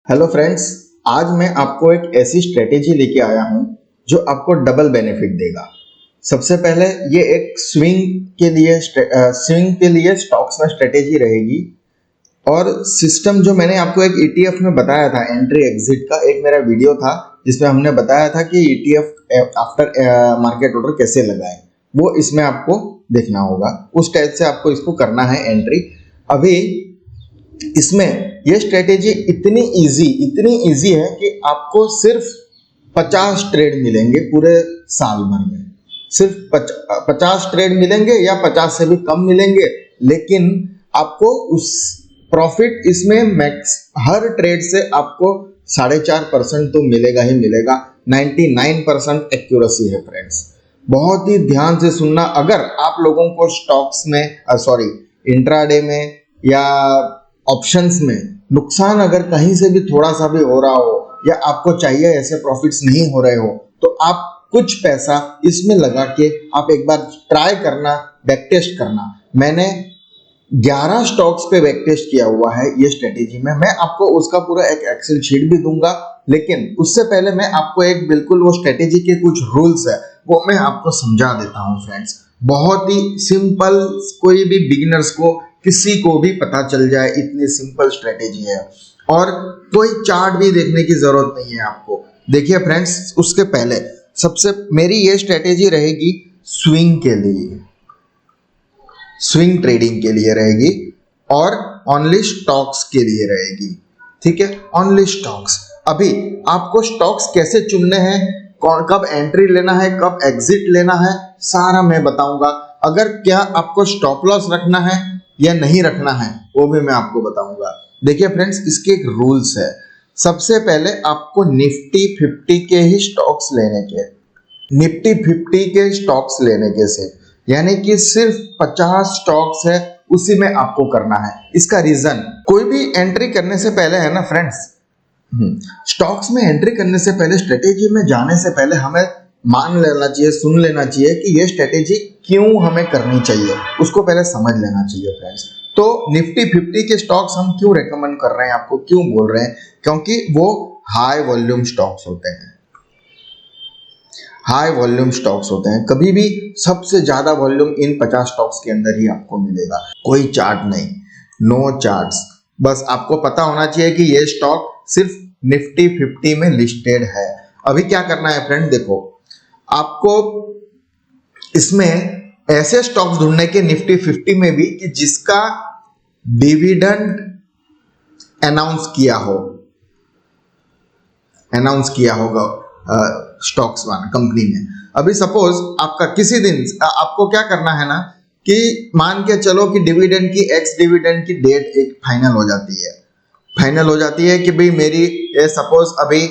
Hello friends, आज मैं आपको एक ऐसी स्ट्रेटेजी लेके आया हूं जो आपको डबल बेनिफिट देगा। सबसे पहले ये एक स्विंग के लिए स्टॉक्स में स्ट्रेटेजी रहेगी और सिस्टम जो मैंने आपको एक ईटीएफ में बताया था, एंट्री एग्जिट का एक मेरा वीडियो था जिसमें हमने बताया था कि ईटीएफ आफ्टर मार्केट ऑर्डर कैसे लगाएं, वो इसमें आपको देखना होगा। उस टाइप से आपको इसको करना है एंट्री। अभी इसमें ये स्ट्रेटेजी इतनी इजी है कि आपको सिर्फ 50 ट्रेड मिलेंगे पूरे साल भर में। सिर्फ 50 ट्रेड मिलेंगे या 50 से भी कम मिलेंगे, लेकिन आपको उस प्रॉफिट इसमें मैक्स हर ट्रेड से आपको 4.5% तो मिलेगा ही मिलेगा। 99% एक्यूरेसी है फ्रेंड्स। बहुत ही ध्यान से सुनना। अगर आप लोगों को स्टॉक्स में इंट्राडे में या ऑप्शंस में नुकसान अगर कहीं से भी थोड़ा सा भी हो रहा हो या आपको चाहिए ऐसे प्रॉफिट्स नहीं हो रहे हो, तो आप कुछ पैसा इसमें लगा के आप एक बार ट्राई करना, बैक टेस्ट करना। मैंने 11 स्टॉक्स पे बैक टेस्ट किया हुआ है ये स्ट्रेटेजी में। मैं आपको उसका पूरा एक एक्सेल शीट भी दूंगा, लेकिन उससे पहले मैं आपको एक बिल्कुल वो स्ट्रेटेजी के कुछ रूल्स है वो मैं आपको समझा देता हूं फ्रेंड्स। बहुत ही सिंपल, कोई भी बिगिनर्स को, किसी को भी पता चल जाए, इतनी सिंपल स्ट्रेटेजी है और कोई चार्ट भी देखने की जरूरत नहीं है आपको। देखिए फ्रेंड्स, उसके पहले सबसे मेरी ये स्ट्रेटेजी रहेगी स्विंग के लिए, स्विंग ट्रेडिंग के लिए रहेगी और ओनली स्टॉक्स के लिए रहेगी। ठीक है, ओनली स्टॉक्स। अभी आपको स्टॉक्स कैसे चुनने हैं, कब एंट्री लेना है, कब एग्जिट लेना है, सारा मैं बताऊंगा। अगर क्या आपको स्टॉप लॉस रखना है या नहीं रखना है वो भी मैं आपको बताऊंगा। देखिए फ्रेंड्स, इसके एक रूल्स है। सबसे पहले आपको निफ्टी 50 के ही स्टॉक्स लेने के, निफ्टी 50 के स्टॉक्स लेने के से, यानी कि सिर्फ 50 स्टॉक्स है उसी में आपको करना है। इसका रीजन, कोई भी एंट्री करने से पहले है ना फ्रेंड्स, स्टॉक्स में एंट्री करने से पहले, स्ट्रेटेजी में जाने से पहले हमें मान लेना चाहिए, सुन लेना चाहिए कि ये स्ट्रेटेजी क्यों हमें करनी चाहिए, उसको पहले समझ लेना चाहिए फ्रेंड्स। तो निफ्टी 50 के स्टॉक्स हम क्यों रेकमेंड कर रहे हैं, आपको क्यों बोल रहे हैं, क्योंकि वो हाई वॉल्यूम स्टॉक्स होते हैं। हाई वॉल्यूम स्टॉक्स होते हैं, कभी भी सबसे ज्यादा वॉल्यूम इन 50 स्टॉक्स के अंदर ही आपको मिलेगा। कोई चार्ट नहीं, नो चार्ट्स, बस आपको पता होना चाहिए कि ये स्टॉक सिर्फ निफ्टी 50 में लिस्टेड है। अभी क्या करना है फ्रेंड, देखो आपको इसमें ऐसे स्टॉक्स ढूंढने के निफ्टी 50 में भी कि जिसका डिविडेंड अनाउंस किया होगा स्टॉक्स वाला कंपनी ने। अभी सपोज आपका किसी दिन आपको क्या करना है ना, कि मान के चलो कि डिविडेंड की, एक्स डिविडेंड की डेट एक फाइनल हो जाती है कि भाई मेरी सपोज अभी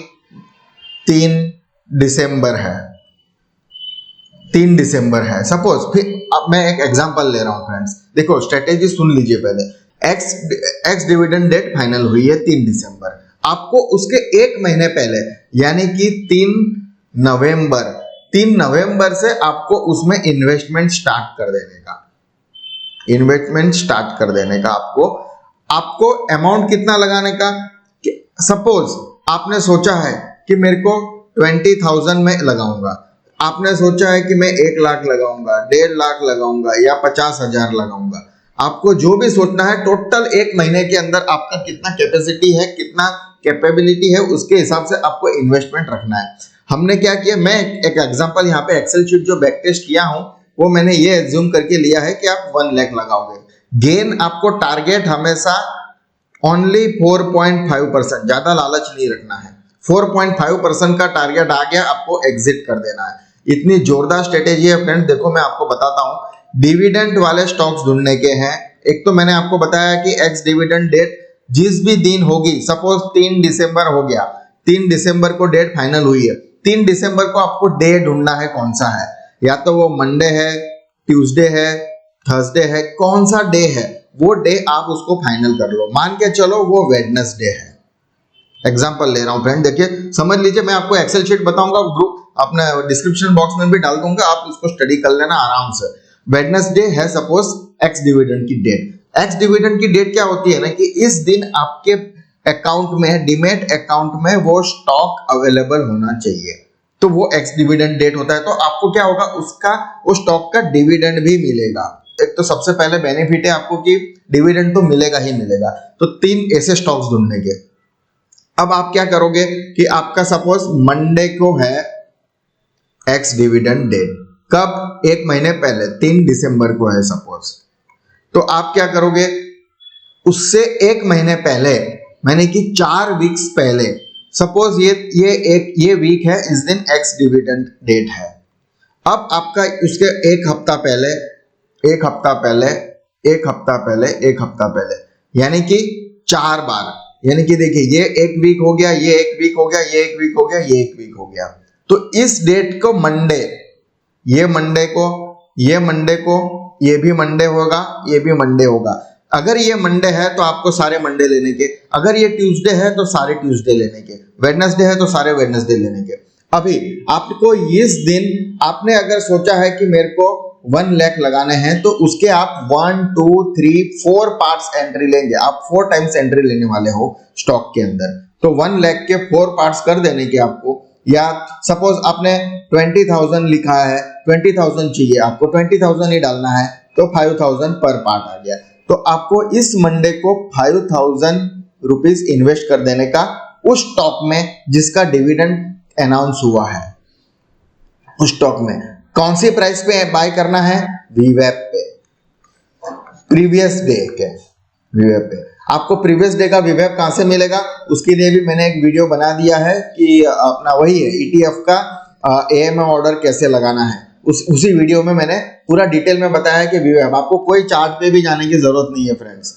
3 दिसंबर है सपोज। फिर अब मैं एक एग्जांपल ले रहा हूं फ्रेंड्स, देखो स्ट्रेटेजी सुन लीजिए पहले। एक्स डिविडेंड डेट फाइनल हुई है 3 दिसंबर। आपको उसके एक महीने पहले यानी कि 3 नवंबर से आपको उसमें इन्वेस्टमेंट स्टार्ट कर देने का आपको अमाउंट कितना लगाने का। सपोज आपने सोचा है कि मेरे को 20,000 में लगाऊंगा, आपने सोचा है कि मैं 1 लाख लगाऊंगा, 1.5 लाख लगाऊंगा या 50,000 लगाऊंगा। आपको जो भी सोचना है, टोटल एक महीने के अंदर आपका कितना कैपेसिटी है, कितना कैपेबिलिटी है, उसके हिसाब से आपको इन्वेस्टमेंट रखना है। हमने क्या किया, मैं एक एग्जांपल यहाँ पे एक्सेल शीट जो बैक टेस्ट किया हूं वो मैंने ये एज्यूम करके लिया है कि आप 1 लाख लगाओगे। गेन आपको टारगेट हमेशा ओनली 4.5%, ज्यादा लालच नहीं रखना है। 4.5% का टारगेट आ गया, आपको एग्जिट कर देना है। इतनी जोरदार स्ट्रेटेजी है फ्रेंड। देखो मैं आपको बताता हूं, डिविडेंड वाले स्टॉक्स ढूंढने के हैं। एक तो मैंने आपको बताया कि एक्स डिविडेंड डेट जिस भी दिन होगी, सपोज 3 दिसंबर हो गया, 3 दिसंबर को डेट फाइनल हुई है, 3 दिसंबर को आपको डे ढूंढना है कौन सा है, या तो वो मंडे है, ट्यूसडे है, थर्सडे है, कौन सा डे है वो डे आप उसको फाइनल कर लो। मान के चलो वो वेडनेसडे है, एग्जांपल ले रहा हूं फ्रेंड। देखिए समझ लीजिए, मैं आपको एक्सेल शीट बताऊंगा, ग्रुप अपने डिस्क्रिप्शन बॉक्स में भी डाल दूंगा, आप उसको स्टडी कर लेना आराम से। वेडनेसडे है सपोज एक्स डिविडेंड की डेट। एक्स डिविडेंड की डेट क्या होती है ना, कि इस दिन आपके अकाउंट में, डीमैट अकाउंट में वो स्टॉक अवेलेबल होना चाहिए। तो वो एक्स डिविडेंड डेट होता है। तो आपको क्या होगा, उसका उस स्टॉक का डिविडेंड भी मिलेगा। एक तो सबसे पहले बेनिफिट है आपको कि डिविडेंड तो मिलेगा ही मिलेगा। तो 3 ऐसे स्टॉक्स ढूंढने के। अब आप क्या करोगे कि आपका सपोज मंडे को है एक्स डिविडेंड डेट, कब, 1 महीने पहले 3 दिसंबर को है सपोज। तो आप क्या करोगे, उससे 1 महीने पहले, मैंने कि 4 वीक्स पहले, सपोज ये वीक है, इस दिन एक्स डिविडेंड डेट है। अब आपका उसके एक हफ्ता पहले, एक हफ्ता पहले, एक हफ्ता पहले, एक हफ्ता पहले, यानी कि 4 बार, यानी कि देखिए ये एक वीक हो गया, ये एक वीक हो गया, ये एक वीक हो गया, ये एक वीक हो गया। तो इस डेट को मंडे, ये मंडे को, ये मंडे को, ये भी मंडे होगा, ये भी मंडे होगा। अगर ये मंडे है तो आपको सारे मंडे लेने के, अगर ये ट्यूसडे है तो सारे ट्यूसडे लेने के, वेडनेसडे है तो सारे वेडनेसडे लेने के। अभी आपको इस दिन, आपने अगर सोचा है कि मेरे को 1 लाख लगाने हैं, तो उसके आप 1 2 3 4 पार्ट्स एंट्री लेंगे। आप 4 टाइम्स एंट्री लेने वाले हो स्टॉक के अंदर। तो 1 लाख के 4 पार्ट्स कर देने के आपको। या सपोज आपने 20,000 लिखा है, 20,000 चाहिए आपको, 20,000 ही डालना है, तो 5,000 पर पार्ट आ गया। तो आपको इस मंडे को 5,000 रुपीज इन्वेस्ट कर देने का उस स्टॉक में जिसका डिविडेंड अनाउंस हुआ है। उस स्टॉक में कौन सी प्राइस पे बाय करना है, वीवेप पे, प्रीवियस डे के वीवेप पे। आपको प्रीवियस डे का वीवेप कहां से मिलेगा, उसके लिए भी मैंने एक वीडियो बना दिया है कि अपना वही है ईटीएफ का एएमए ऑर्डर कैसे लगाना है। उसी वीडियो में मैंने पूरा डिटेल में बताया कि वीवेप, आपको कोई चार्ट पे भी जाने की जरूरत नहीं है फ्रेंड्स।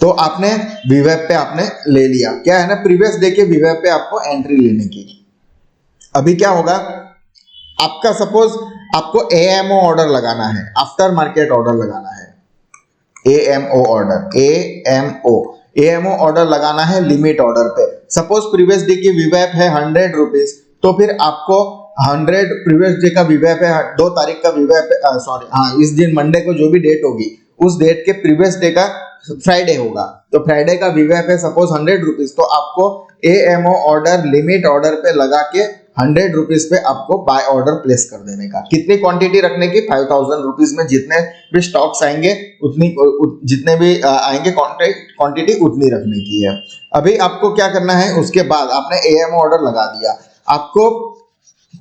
तो आपने वीवेप पे आपने ले लिया, क्या है ना, प्रीवियस डे के वीवेप पे आपको एंट्री लेने की। अभी क्या होगा, आपका सपोज आपको एएमओ ऑर्डर लगाना है, आफ्टर मार्केट ऑर्डर लगाना है, एएमओ ऑर्डर, एएमओ ऑर्डर लगाना है लिमिट ऑर्डर पे। सपोज प्रीवियस डे की वीवेप है 100 रुपीज, तो फिर आपको 100 प्रीवियस डे का वीवेप है, 2 तारीख का वीवेप, सॉरी हाँ, इस दिन मंडे को जो भी डेट होगी उस डेट के प्रीवियस डे का फ्राइडे होगा, तो फ्राइडे का वीवेप है सपोज 100 रुपीज, तो आपको एएमओ ऑर्डर लिमिट ऑर्डर पे लगा के 100 रुपीज पे आपको बाय ऑर्डर प्लेस कर देने का। कितनी क्वांटिटी रखने की, 5,000 रुपीज में जितने भी स्टॉक्स आएंगे उतनी, जितने भी आएंगे क्वांटिटी उतनी रखने की है। अभी आपको क्या करना है, उसके बाद आपने एएमओ ऑर्डर लगा दिया, आपको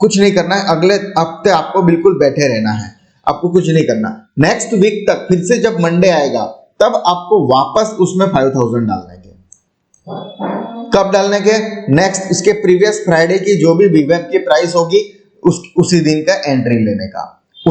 कुछ नहीं करना है, अगले हफ्ते आपको बिल्कुल बैठे रहना है, आपको कुछ नहीं करना। नेक्स्ट वीक तक फिर से जब मंडे आएगा तब आपको वापस उसमें 5,000 डालने के। कब डालने के, नेक्स्ट उसके प्रीवियस फ्राइडे की जो भी वीवेप की प्राइस होगी उसी दिन का एंट्री लेने का।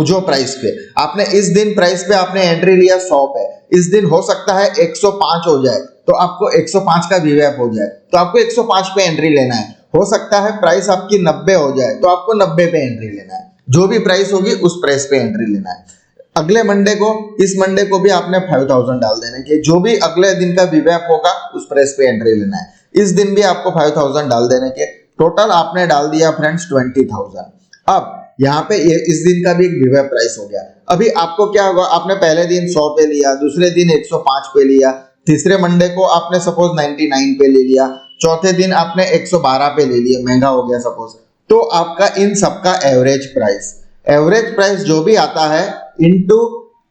जो प्राइस पे आपने, इस दिन प्राइस पे आपने एंट्री लिया 100 पे, इस दिन हो सकता है 105 हो जाए, तो आपको 105 का वीवेप हो जाए, तो आपको 105 पे एंट्री लेना है। हो सकता है प्राइस आपकी 90 हो जाए, तो आपको 90 पे एंट्री लेना है। जो भी प्राइस होगी उस प्राइस पे एंट्री लेना है। अगले मंडे को, इस मंडे को भी आपने 5,000 डाल देने के, जो भी अगले दिन का वीवेप होगा उस प्राइस पे एंट्री लेना है। इस दिन भी आपको 5,000 डाल देने के, टोटल आपने डाल दिया फ्रेंड्स 20,000। अब यहाँ पे इस दिन का भी एक वीवेप प्राइस हो गया। अभी आपको क्या होगा, आपने पहले दिन 100 पे लिया, दूसरे दिन 105 पे लिया, तीसरे मंडे को आपने सपोज 99 पे ले लिया, चौथे दिन आपने 112 पे ले लिया, महंगा हो गया सपोज। तो आपका इन सबका एवरेज प्राइस जो भी आता है इंटू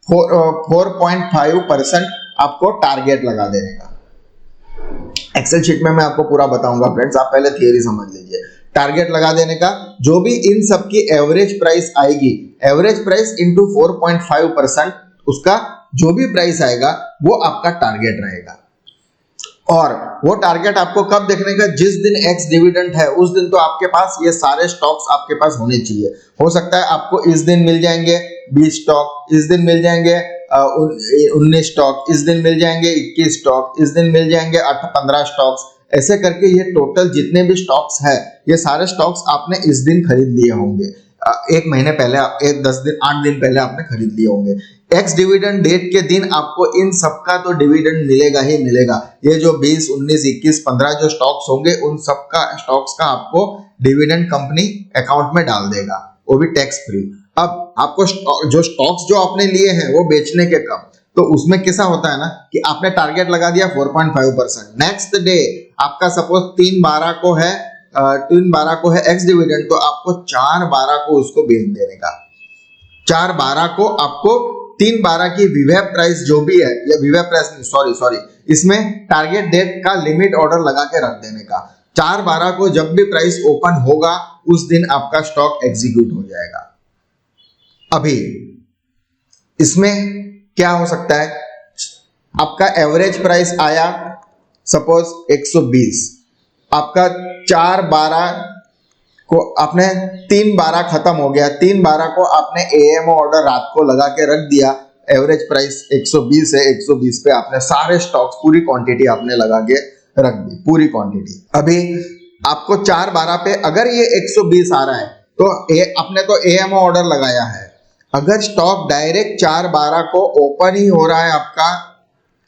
4.5% आपको टारगेट लगा देने का। एक्सेल शीट में मैं आपको पूरा बताऊंगा फ्रेंड्स, आप पहले थियरी समझ लीजिए। टारगेट लगा देने का, जो भी इन सब की एवरेज प्राइस आएगी, एवरेज प्राइस इंटू 4.5%, उसका जो भी प्राइस आएगा वो आपका टारगेट रहेगा। और वो टारगेट आपको कब देखने का, जिस दिन एक्स डिविडेंड है उस दिन तो आपके पास ये सारे स्टॉक्स आपके पास होने चाहिए। हो सकता है आपको इस दिन मिल जाएंगे 20 स्टॉक, इस दिन मिल जाएंगे 19 स्टॉक, इस दिन मिल जाएंगे 21 स्टॉक, इस दिन मिल जाएंगे 15 स्टॉक्स। ऐसे करके ये टोटल जितने भी स्टॉक्स है, ये सारे स्टॉक्स आपने इस दिन खरीद लिए होंगे, 1 महीने पहले, 10 दिन 8 दिन पहले आपने खरीद लिए होंगे। एक्स डिविडेंड डेट के दिन आपको इन सबका तो डिविडेंड मिलेगा ही मिलेगा। ये जो 20, 19, 21, 15 जो स्टॉक्स होंगे उन सबका स्टॉक्स का आपको डिविडेंड कंपनी अकाउंट में डाल देगा, वो भी टैक्स फ्री। अब आपको जो स्टॉक्स जो आपने लिए हैं वो बेचने के कब, तो उसमें कैसा होता है ना कि आपने टारगेट लगा दिया 4.5%, नेक्स्ट डे आपका सपोज 3/12 को है एक्स डिविडेंड, तो आपको 4/12 को उसको बेच देने का। 4/12 को आपको 3/12 की विवेब प्राइस जो भी है, या विवेब प्राइस नहीं, सॉरी, इसमें टारगेट डेट का लिमिट ऑर्डर लगा के रख देने का। 4/12 को जब भी प्राइस ओपन होगा उस दिन आपका स्टॉक एग्जीक्यूट हो जाएगा। अभी इसमें क्या हो सकता है, आपका एवरेज प्राइस आया सपोज 120, आपका 4/12 को आपने 3/12 खत्म हो गया, 3/12 को आपने एएमओ ऑर्डर रात को लगा के रख दिया, एवरेज प्राइस 120 है, 120 पे आपने सारे स्टॉक्स पूरी क्वांटिटी आपने लगा के रख दी, पूरी क्वांटिटी। अभी आपको 4/12 पे अगर ये 120 आ रहा है तो आपने तो एएमओ ऑर्डर लगाया है, अगर स्टॉक डायरेक्ट 4/12 को ओपन ही हो रहा है आपका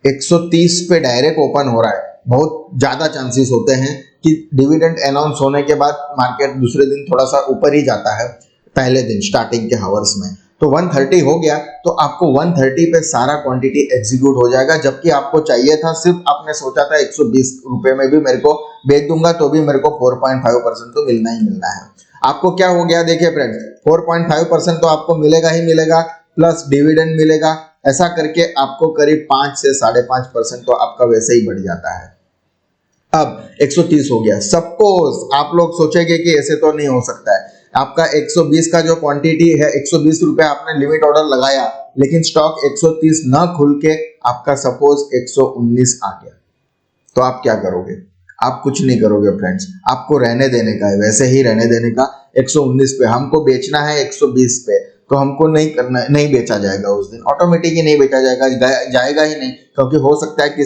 130 पे डायरेक्ट ओपन हो रहा है, बहुत ज्यादा चांसेस होते हैं कि डिविडेंड अनाउंस होने के बाद मार्केट दूसरे दिन थोड़ा सा ऊपर ही जाता है, पहले दिन स्टार्टिंग के हावर्स में, तो 130 हो गया तो आपको 130 पे सारा क्वांटिटी एग्जीक्यूट हो जाएगा, जबकि आपको चाहिए था सिर्फ, आपने सोचा था 120 रुपए में भी मेरे को बेच दूंगा तो भी मेरे को 4.5% तो मिलना ही मिलना है। आपको क्या हो गया देखिए फ्रेंड्स, 4.5% तो आपको मिलेगा ही मिलेगा, प्लस डिविडेंड मिलेगा, ऐसा करके आपको करीब 5 से 5.5% तो आपका वैसे ही बढ़ जाता है। अब 130 हो गया, सपोज आप लोग सोचेंगे कि ऐसे तो नहीं हो सकता है, आपका 120 का जो क्वांटिटी है 120 रुपए आपने लिमिट ऑर्डर लगाया, लेकिन स्टॉक 130 ना खुल के आपका सपोज 119 आ गया, तो आप क्या करोगे? आप कुछ नहीं करोगे फ्रेंड्स, आपको रहने देने का है, वैसे ही रहने देने का। 119 पे हमको बेचना है 120 पे, तो हमको नहीं करना, नहीं बेचा जाएगा उस दिन, ऑटोमेटिक ही नहीं बेचा जाएगा, जाएगा ही नहीं, क्योंकि हो सकता है कि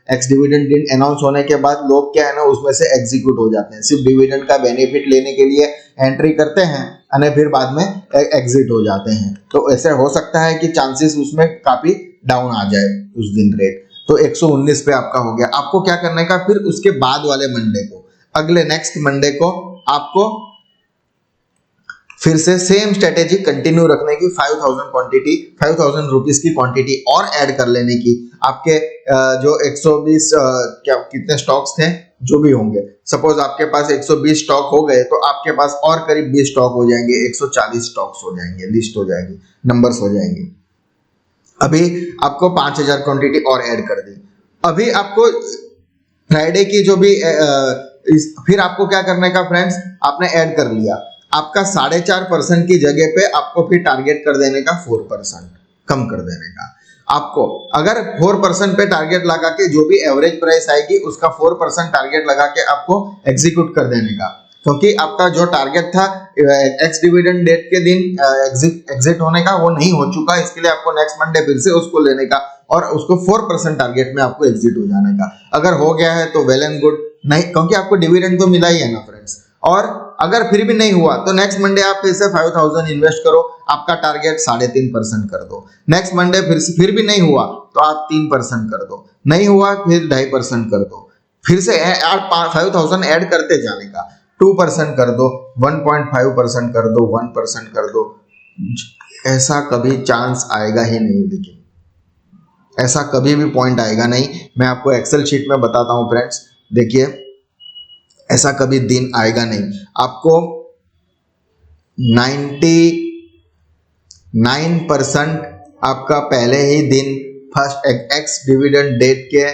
एक्स डिविडेंड दिन अनाउंस होने के बाद लोग क्या है ना उसमें से एग्जीक्यूट हो जाते हैं, सिर्फ डिविडेंड का बेनिफिट लेने के लिए एंट्री करते हैं और फिर बाद में एग्जिट हो जाते हैं, तो ऐसे हो सकता है कि चांसेस उसमें काफी डाउन आ जाए उस दिन रेट। तो 119 पे आपका हो गया, आपको क्या करने का, फिर उसके बाद वाले मंडे को, अगले नेक्स्ट मंडे को आपको फिर से सेम स्ट्रेटेजी कंटिन्यू रखने की, 5000 रुपीज की क्वांटिटी और ऐड कर लेने की। आपके जो 120 क्या कितने स्टॉक्स थे जो भी होंगे, सपोज आपके पास 120 स्टॉक हो गए तो आपके पास और करीब 20 स्टॉक हो जाएंगे, 140 स्टॉक्स हो जाएंगे, लिस्ट हो जाएगी, नंबर्स हो जाएंगे। अभी आपको 5000 क्वांटिटी और ऐड कर दी। अभी आपको फ्राइडे की जो भी फिर आपको क्या करने का फ्रेंड्स, आपने ऐड कर लिया, आपका 4.5% की जगह पे आपको फिर टारगेट कर देने का 4%, कम कर देने का। आपको अगर 4% पे टारगेट लगा के जो भी एवरेज प्राइस आएगी उसका 4% टारगेट लगा के आपको एग्जीक्यूट कर देने का, क्योंकि आपका जो टारगेट था एक्स डिविडेंड डेट के दिन एग्जिट होने का वो नहीं हो चुका, इसके लिए आपको नेक्स्ट मंडे फिर से उसको लेने का और उसको 4% टारगेट में आपको एग्जिट हो जाने का। अगर हो गया है तो वेल एंड गुड, नहीं क्योंकि आपको डिविडेंड तो मिला ही है ना फ्रेंड्स। और अगर फिर भी नहीं हुआ तो नेक्स्ट मंडे आप फिर से 5000 इन्वेस्ट करो, आपका टारगेट 3.5% कर दो। नेक्स्ट मंडे फिर भी नहीं हुआ तो आप 3% कर दो, नहीं हुआ फिर 2.5% कर दो, फिर से 5000 ऐड करते जाने का, 2% कर दो, 1.5% कर दो, 1% कर दो। ऐसा कभी चांस आएगा ही नहीं, लेकिन ऐसा कभी भी पॉइंट आएगा नहीं। मैं आपको एक्सेल शीट में बताता हूं फ्रेंड्स, देखिए ऐसा कभी दिन आएगा नहीं। आपको 99% आपका पहले ही दिन फर्स्ट एक्स डिविडेंड डेट के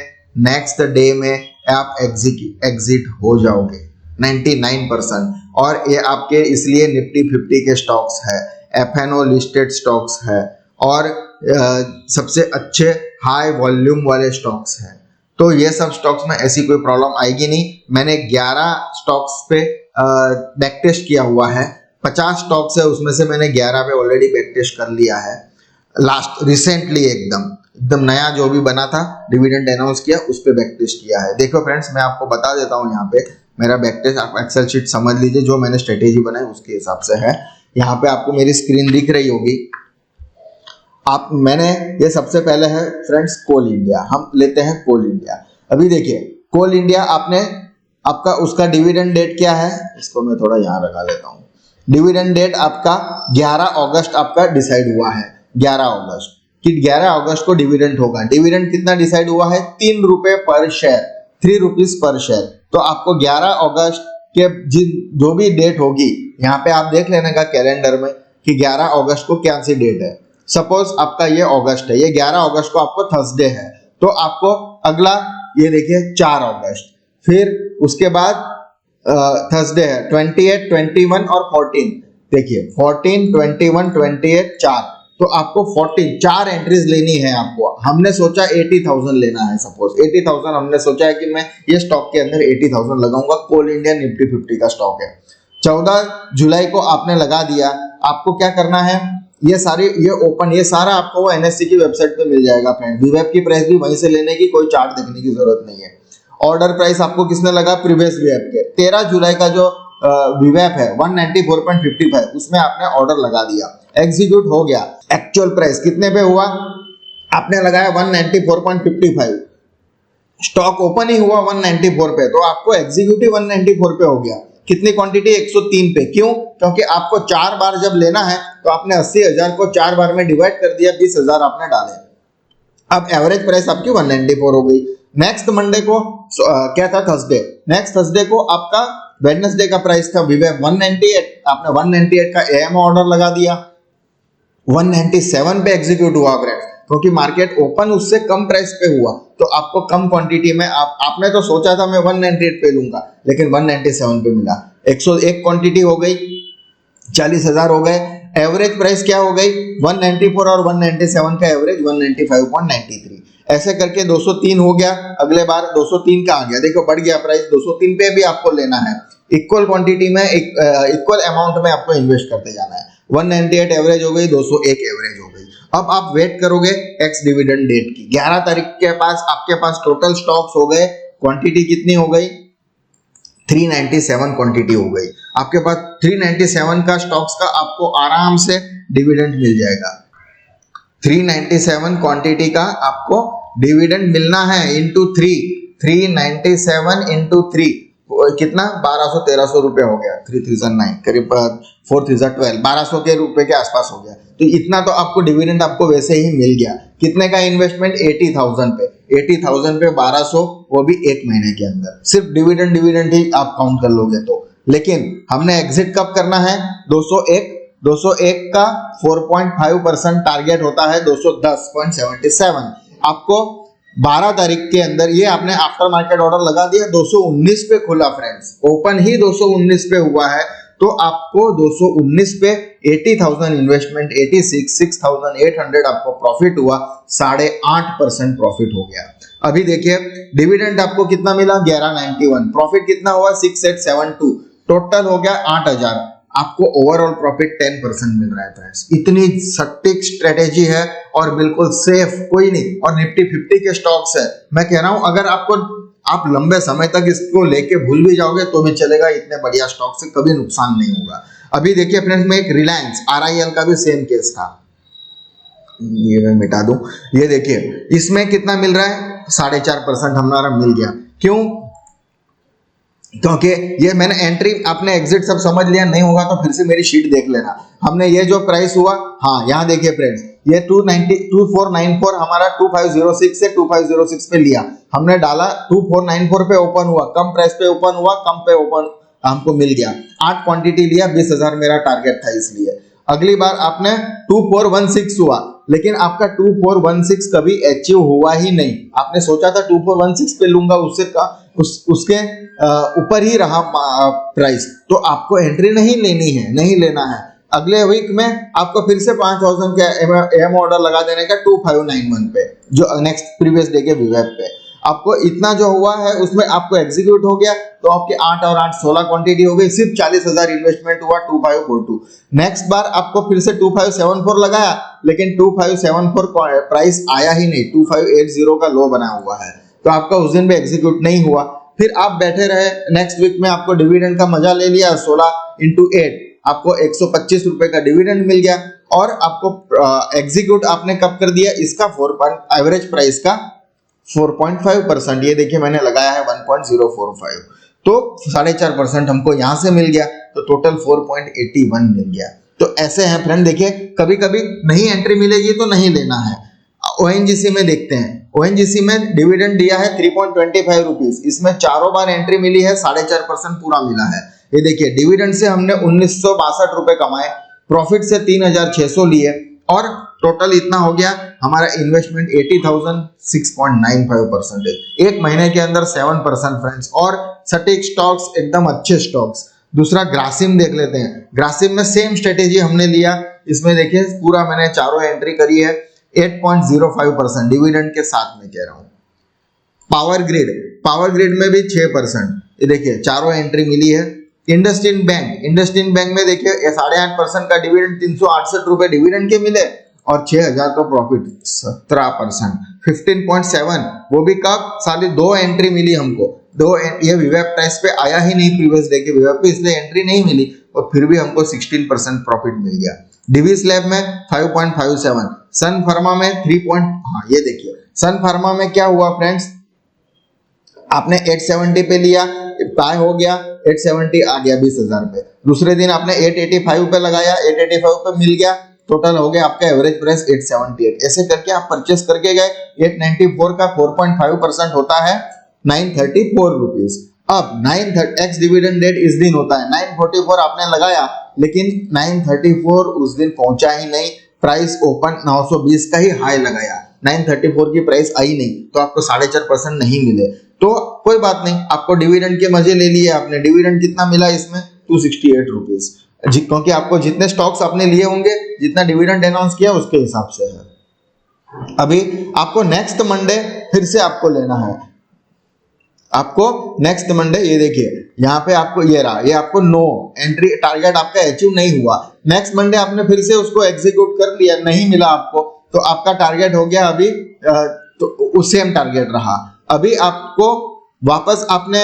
नेक्स्ट डे में आप एग्जिट हो जाओगे 99%। और ये आपके इसलिए निफ्टी 50 के स्टॉक्स है, एफएनओ लिस्टेड स्टॉक्स है और सबसे अच्छे हाई वॉल्यूम वाले स्टॉक्स हैं, तो ये सब स्टॉक्स में ऐसी कोई प्रॉब्लम आएगी नहीं। मैंने 11 स्टॉक्स पे बैक टेस्ट किया हुआ है, 50 स्टॉक्स है उसमें से मैंने 11 पे ऑलरेडी बैक टेस्ट कर लिया है, लास्ट रिसेंटली एकदम नया जो भी बना था डिविडेंड अनाउंस किया उस पे बैक टेस्ट किया है। देखो फ्रेंड्स मैं आपको बता देता हूँ यहाँ पे मेरा बैक टेस्ट, आप एक्सेल शीट समझ लीजिए, जो मैंने स्ट्रेटेजी बनाई उसके हिसाब से है। यहाँ पे आपको मेरी स्क्रीन दिख रही होगी, मैंने ये सबसे पहले है फ्रेंड्स कोल इंडिया, हम लेते हैं कोल इंडिया। अभी देखिए कोल इंडिया आपका उसका डिविडेंड डेट क्या है, इसको मैं थोड़ा यहाँ लगा लेता हूँ। डिविडेंड डेट आपका 11 अगस्त आपका डिसाइड हुआ है, 11 अगस्त। कि 11 अगस्त को डिविडेंड होगा। डिविडेंड कितना डिसाइड हुआ है? 3 रुपए पर शेयर, 3 रुपीज पर शेयर। तो आपको 11 अगस्त के जो भी डेट होगी, यहाँ पे आप देख लेने का कैलेंडर में कि 11 अगस्त को क्या सी डेट है। सपोज आपका ये अगस्त है, ये 11 अगस्त को आपको थर्सडे है, तो आपको अगला ये देखिए 4 अगस्त, फिर उसके बाद थर्सडे है 28, 21 और 14। देखिए 14, 21, 28 4, तो आपको 14 4 एंट्रीज लेनी है आपको। हमने सोचा 80,000 लेना है, सपोज 80,000 हमने सोचा है कि मैं ये स्टॉक के अंदर 80,000 लगाऊंगा। कोल इंडिया निफ्टी 50 का स्टॉक है। 14 जुलाई को आपने लगा दिया। आपको क्या करना है, ये सारी ये सारा आपको वो एनएससी की वेबसाइट पे मिल जाएगा फ्रेंड। वीवेब की प्राइस भी वहीं से लेने की, कोई चार्ट देखने की जरूरत नहीं है। ऑर्डर प्राइस आपको किसने लगा? प्रीवियस वीवेब के। 13 जुलाई का जो वीवेब है 194.55, उसमें आपने ऑर्डर लगा दिया, एग्जीक्यूट हो गया। एक्चुअल प्राइस कितने पे हुआ? आपने लगाया 194.55, स्टॉक ओपन ही हुआ 194 पे, तो आपको एग्जीक्यूटिव 194 पे हो गया। कितनी क्वांटिटी? 103 पे। क्यों? क्योंकि आपको 4 बार जब लेना है तो आपने 80,000 को 4 बार में डिवाइड कर दिया, 20,000 आपने डाले। अब एवरेज प्राइस आपकी 194 हो गई। नेक्स्ट मंडे को क्या था? थर्सडे। नेक्स्ट थर्सडे को आपका वेडनेसडे का प्राइस था वीवेब 198, आपने 198 का एएम ऑर्डर लगा दिया। 197 पे एग्जीक्यूट हुआ फ्रेंड्स, क्योंकि मार्केट ओपन उससे कम प्राइस पे हुआ, तो आपको कम क्वांटिटी में आपने तो सोचा था मैं 198 पे लूंगा, लेकिन 197 पे मिला। 101 क्वांटिटी हो गई, 40,000 हो गए। एवरेज प्राइस क्या हो गई? 194 और 197 का एवरेज 195.93। ऐसे करके 203 हो गया। अगले बार 203 का आ गया, देखो बढ़ गया प्राइस। 203 पे भी आपको लेना है, इक्वल क्वांटिटी में इक्वल अमाउंट में आपको इन्वेस्ट करते जाना है। 198 एवरेज हो गई, 201 एवरेज हो गई। अब आप वेट करोगे एक्स डिविडेंड डेट की। 11 तारीख के पास आपके पास टोटल स्टॉक्स हो गए, क्वांटिटी कितनी हो गई? 397 क्वांटिटी हो गई। आपके पास 397 का स्टॉक्स का आपको आराम से डिविडेंड मिल जाएगा। 397 क्वांटिटी का आपको डिविडेंड मिलना है इंटू 3। 397 इंटू 3 कितना? 1200-1300 रुपए हो गया। 3,009 करीब 4,012, 1200 के रुपए के आसपास हो गया। तो इतना तो आपको डिविडेंड आपको वैसे ही मिल गया। कितने का इन्वेस्टमेंट? 80,000 पे। 80,000 पे 1200, वो भी एक महीने के अंदर। सिर्फ डिविडेंड ही आप काउंट कर लोगे तो। लेकिन हमने एग्जिट कब करना है? 201 का 4.5% टारगेट होता है 210.77। आपको 12 तारीख के अंदर ये आपने आफ्टर मार्केट ऑर्डर लगा दिया, 219 पे खुला फ्रेंड्स, ओपन ही 219 पे हुआ है, तो आपको 219 पे 80,000 इन्वेस्टमेंट 6,800 आपको प्रॉफिट हुआ, 8.5% प्रॉफिट हो गया। अभी देखिए डिविडेंड आपको कितना मिला? 1191। प्रॉफिट कितना हुआ? 6,872। टोटल हो गया 8,000। आपको ओवरऑल प्रॉफिट 10% मिल रहा है फ्रेंड्स। इतनी सटीक स्ट्रेटेजी है और बिल्कुल सेफ, कोई नहीं। और निफ्टी 50 के स्टॉक्स है। मैं कह रहा हूं अगर आप लंबे समय तक इसको लेके भूल भी जाओगे तो भी चलेगा, इतने बढ़िया स्टॉक से कभी नुकसान नहीं होगा। अभी देखिए फ्रेंड्स, में एक रिलायंस RIL का भी सेम केस था, ये मैं मिटा दूं। ये देखिए इसमें कितना मिल रहा है? 4.5% हमारा मिल गया। क्यों? क्योंकि ये मैंने एंट्री, आपने एग्जिट सब समझ लिया, नहीं होगा तो फिर से मेरी शीट देख लेना। हमने ये जो प्राइस हुआ, हाँ यहाँ देखिए फ्रेंड्स, ये 2494 हमारा 2506 से 2506 पे लिया हमने, डाला 2494 पे ओपन हुआ, कम प्राइस पे ओपन हुआ, कम पे ओपन हमको मिल गया। 8 क्वांटिटी लिया, 20,000 मेरा टारगेट था इसलिए। अगली बार आपने 2416 हुआ, लेकिन आपका 2416 कभी अचीव हुआ ही नहीं। आपने सोचा था 2416 पे लूंगा, उसके ऊपर ही रहा प्राइस, तो आपको एंट्री नहीं लेनी है, नहीं लेना है। अगले वीक में आपको फिर से 5,000 का एम ऑर्डर लगा देने का 2591 पे, जो नेक्स्ट प्रीवियस डे के वीवेब पे। आपको इतना जो हुआ है उसमें आपको एग्जीक्यूट हो गया, तो आपके 8 और 8 16 क्वांटिटी हो गई, सिर्फ 40,000 इन्वेस्टमेंट हुआ 2542। नेक्स्ट बार आपको फिर से 2574 लगाया, लेकिन 2574 प्राइस आया ही नहीं, 2580 का लो बना हुआ है, तो आपका उस दिन भी एग्जीक्यूट नहीं हुआ। फिर आप बैठे रहे, नेक्स्ट वीक में आपको डिविडेंड का मजा ले लिया, 16 into 8 आपको 125 रुपए का डिविडेंड मिल गया। और आपको एग्जीक्यूट आपने कब कर दिया? इसका एवरेज प्राइस का 4.5%, ये देखिए मैंने लगाया है 1.045, तो 4.5% हमको यहां से मिल गया, तो टोटल 4.81 मिल गया। तो ऐसे हैं फ्रेंड, देखिए कभी कभी नहीं एंट्री मिलेगी तो नहीं लेना है, ओएनजीसी में देखते हैं, ओएनजीसी में डिविडेंड दिया है 3.25 रुपीस, इसमें चारों बार एंट्री मिली है, 4.5% पूरा मिला है। ये देखिए डिविडेंड से हमने 1962 रुपए कमाए, प्रॉफिट से 3600 लिए और टोटल इतना हो गया हमारा इन्वेस्टमेंट 80,000, 6.95%, एक महीने के अंदर 7% फ्रेंड्स, और सटीक स्टॉक्स, एकदम अच्छे स्टॉक्स। दूसरा ग्रासिम देख लेते हैं, ग्रासिम में सेम स्ट्रेटेजी हमने लिया, इसमें देखिए पूरा मैंने चारों एंट्री करी है, 8.05% डिविडेंड के साथ में कह रहा हूं। पावर ग्रिड, पावर ग्रिड में भी 6%, ये देखिए चारों एंट्री मिली है। इंडसइंड बैंक, इंडसइंड बैंक में देखिए 8.5% का डिविडेंड, 368 रुपए डिविडेंड के मिले और 6,000 का प्रॉफिट, 17%, 15.7, वो भी कब, साली 2 एंट्री मिली हमको, ये विवेक प्राइस पे आया ही नहीं प्रीवियस डे के विवेक पे, इसलिए एंट्री नहीं मिली और फिर भी हमको 16% प्रॉफिट मिल गया। डिविस लैब में 5.57, सन फार्मा में 3. हाँ ये देखिए सन फार्मा में क्या हुआ फ्रेंड्स, आपने 870 पे लिया, बाय हो गया, 870 आ गया 20,000 पे। दूसरे दिन आपने 885 पे लगाया, 885 पे मिल गया, टोटल हो गया आपका एवरेज प्राइस 878। ऐसे करके आप परचेस करके गए, 894 का 4.5% होता है 934 रुपीज। अब 930 एक्स डिविडेंड डेट इस दिन होता है, 944 आपने लगाया, लेकिन 934 उस दिन पहुंचा ही नहीं, प्राइस ओपन 920 का ही हाई लगाया, 934 की प्राइस आई नहीं, तो आपको 4.5% नहीं मिले। तो कोई बात नहीं, आपको डिविडेंड के मजे ले लिए आपने। डिविडेंड कितना मिला इसमें, 268 रुपीज, क्योंकि आपको जितने स्टॉक्स आपने लिए होंगे, जितना डिविडेंड अनाउंस किया उसके हिसाब से है। अभी आपको नेक्स्ट मंडे फिर से आपको लेना है, आपको नेक्स्ट मंडे, ये देखिए यहाँ पे आपको ये रहा, ये आपको नो एंट्री टारगेट आपका अचीव नहीं हुआ। नेक्स्ट मंडे आपने फिर से उसको एग्जीक्यूट कर लिया, नहीं मिला आपको, तो आपका टारगेट हो गया अभी, तो सेम टारगेट रहा। अभी आपको वापस आपने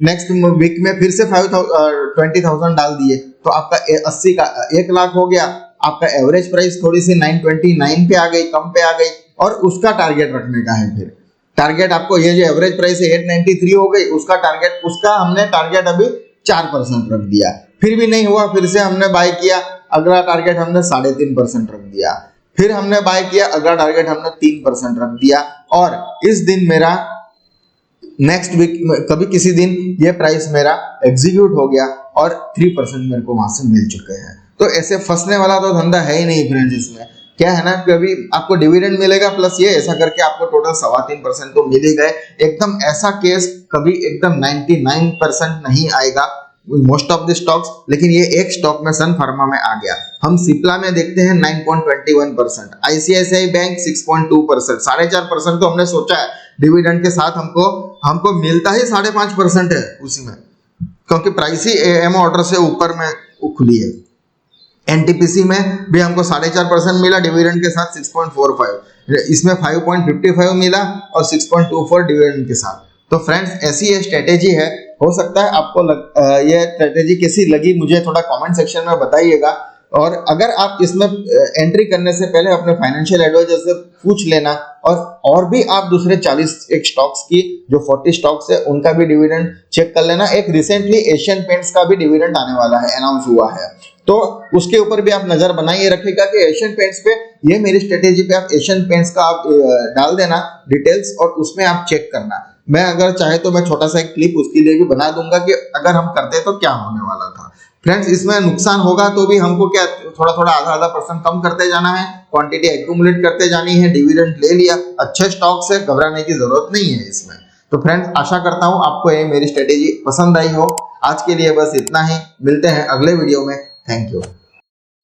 नेक्स्ट वीक में फिर से 20,000 डाल दिए, तो आपका 80 का 1 लाख हो गया। आपका एवरेज प्राइस थोड़ी सी 929 पे आ गई, कम पे आ गई, और उसका टारगेट रखने का है। फिर टारगेट आपको, ये जो एवरेज प्राइस है 893 हो गई, उसका टारगेट, उसका हमने टारगेट अभी 4% रख दिया। फिर भी नहीं हुआ, फिर से हमने बाय किया, अगला टारगेट हमने 3.5% रख दिया। फिर हमने बाय किया, अगला टारगेट हमने 3% रख दिया, और इस दिन मेरा नेक्स्ट वीक कभी किसी दिन ये प्राइस मेरा एग्जीक्यूट हो गया और 3% मेरे को वहां से मिल चुके हैं। तो ऐसे फंसने वाला तो धंधा है ही नहीं फ्रेंड्स। इसमें क्या है ना कि अभी आपको डिविडेंड मिलेगा प्लस ये, ऐसा करके आपको टोटल 3.25% तो मिल ही गए। एकदम ऐसा केस कभी एकदम 99% नहीं आएगा मोस्ट ऑफ द स्टॉक्स, लेकिन ये एक स्टॉक में सन फार्मा में आ गया। हम सिप्ला में देखते हैं 9.21%, आईसीआईसीआई बैंक 6.2%, 4.5% तो हमने सोचा है डिविडेंड के साथ हमको मिलता ही 5.5% है उसी में, क्योंकि प्राइस ही एम ऑर्डर से ऊपर में खुली है। एनटीपीसी में भी हमको 4.5% मिला डिविडेंड के साथ 6.45, इसमें 5.55 मिला और 6.24 डिविडेंड के साथ। तो फ्रेंड्स ऐसी ये स्ट्रेटेजी है। हो सकता है आपको ये स्ट्रेटेजी कैसी लगी, मुझे थोड़ा कमेंट सेक्शन में बताइएगा। और अगर आप इसमें एंट्री करने से पहले अपने फाइनेंशियल एडवाइजर से पूछ लेना, और भी आप दूसरे 41 स्टॉक्स की जो 40 स्टॉक्स है उनका भी डिविडेंड चेक कर लेना। एक रिसेंटली एशियन पेंट्स का भी डिविडेंड आने वाला है, अनाउंस हुआ है, तो उसके ऊपर भी आप नजर बनाइए रखिएगा कि एशियन पेंट्स पे, ये मेरी स्ट्रेटेजी पे आप एशियन पेंट्स का आप डाल देना डिटेल्स, और उसमें आप चेक करना। मैं अगर चाहे तो मैं छोटा सा एक क्लिप उसके लिए भी बना दूंगा कि अगर हम करते तो क्या होने वाला था। फ्रेंड्स इसमें नुकसान होगा तो भी हमको क्या, थोड़ा थोड़ा आधा % कम करते जाना है, क्वांटिटी एक्यूमुलेट करते जानी है। डिविडेंड ले लिया, अच्छे स्टॉक से घबराने की जरूरत नहीं है इसमें। तो फ्रेंड्स आशा करता हूं आपको ये मेरी स्ट्रेटेजी पसंद आई हो। आज के लिए बस इतना ही, मिलते हैं अगले वीडियो में। Thank you.